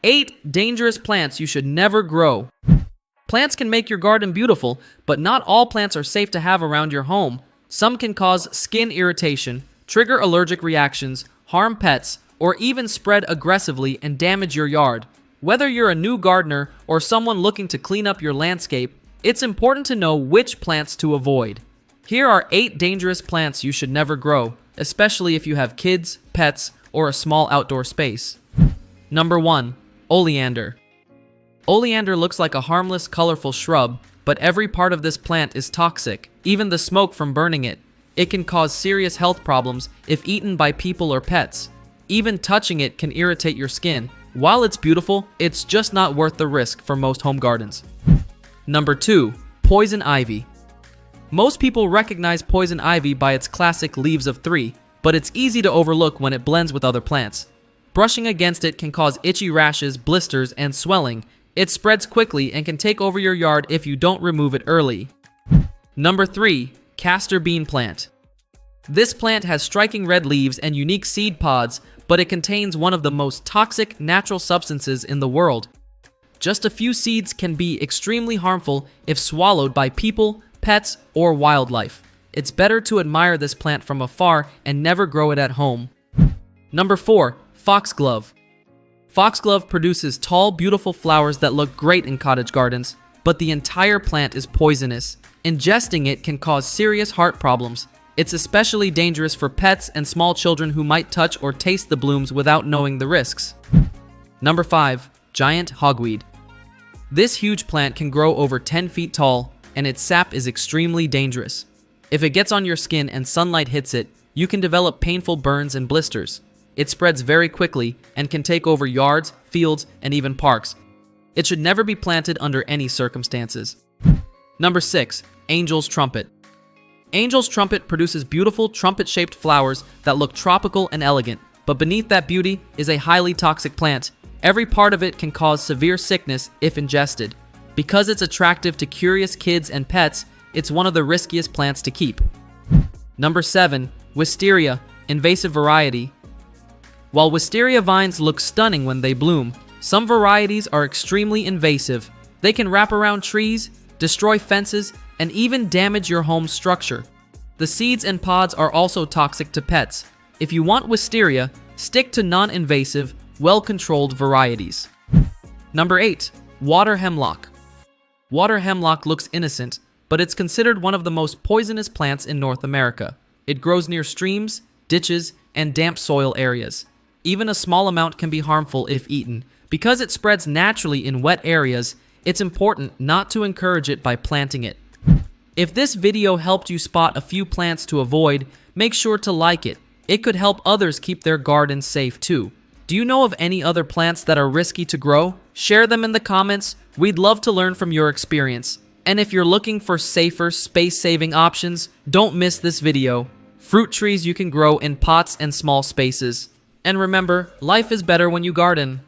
8 dangerous plants you should never grow. Plants can make your garden beautiful, but not all plants are safe to have around your home. Some can cause skin irritation, trigger allergic reactions, harm pets, or even spread aggressively and damage your yard. Whether you're a new gardener or someone looking to clean up your landscape, it's important to know which plants to avoid. Here are 8 dangerous plants you should never grow, especially if you have kids, pets, or a small outdoor space. Number 1. Oleander. Oleander looks like a harmless, colorful shrub, but every part of this plant is toxic, even the smoke from burning it. It can cause serious health problems if eaten by people or pets. Even touching it can irritate your skin. While it's beautiful, it's just not worth the risk for most home gardens. Number 2. Poison ivy. Most people recognize poison ivy by its classic leaves of 3, but it's easy to overlook when it blends with other plants. Brushing against it can cause itchy rashes, blisters, and swelling. It spreads quickly and can take over your yard if you don't remove it early. Number 3. Castor bean plant. This plant has striking red leaves and unique seed pods, but it contains one of the most toxic natural substances in the world. Just a few seeds can be extremely harmful if swallowed by people, pets, or wildlife. It's better to admire this plant from afar and never grow it at home. Number 4. Foxglove. Foxglove produces tall, beautiful flowers that look great in cottage gardens, but the entire plant is poisonous. Ingesting it can cause serious heart problems. It's especially dangerous for pets and small children who might touch or taste the blooms without knowing the risks. Number 5. Giant hogweed. This huge plant can grow over 10 feet tall, and its sap is extremely dangerous. If it gets on your skin and sunlight hits it, you can develop painful burns and blisters. It spreads very quickly and can take over yards, fields, and even parks. It should never be planted under any circumstances. Number 6. Angel's trumpet. Angel's trumpet produces beautiful trumpet-shaped flowers that look tropical and elegant, but beneath that beauty is a highly toxic plant. Every part of it can cause severe sickness if ingested. Because it's attractive to curious kids and pets, it's one of the riskiest plants to keep. Number 7. Wisteria, invasive variety. While wisteria vines look stunning when they bloom, some varieties are extremely invasive. They can wrap around trees, destroy fences, and even damage your home's structure. The seeds and pods are also toxic to pets. If you want wisteria, stick to non-invasive, well-controlled varieties. Number 8. Water hemlock. Water hemlock looks innocent, but it's considered one of the most poisonous plants in North America. It grows near streams, ditches, and damp soil areas. Even a small amount can be harmful if eaten. Because it spreads naturally in wet areas, it's important not to encourage it by planting it. If this video helped you spot a few plants to avoid, make sure to like it. It could help others keep their gardens safe too. Do you know of any other plants that are risky to grow? Share them in the comments. We'd love to learn from your experience. And if you're looking for safer, space-saving options, don't miss this video. Fruit trees you can grow in pots and small spaces. And remember, life is better when you garden.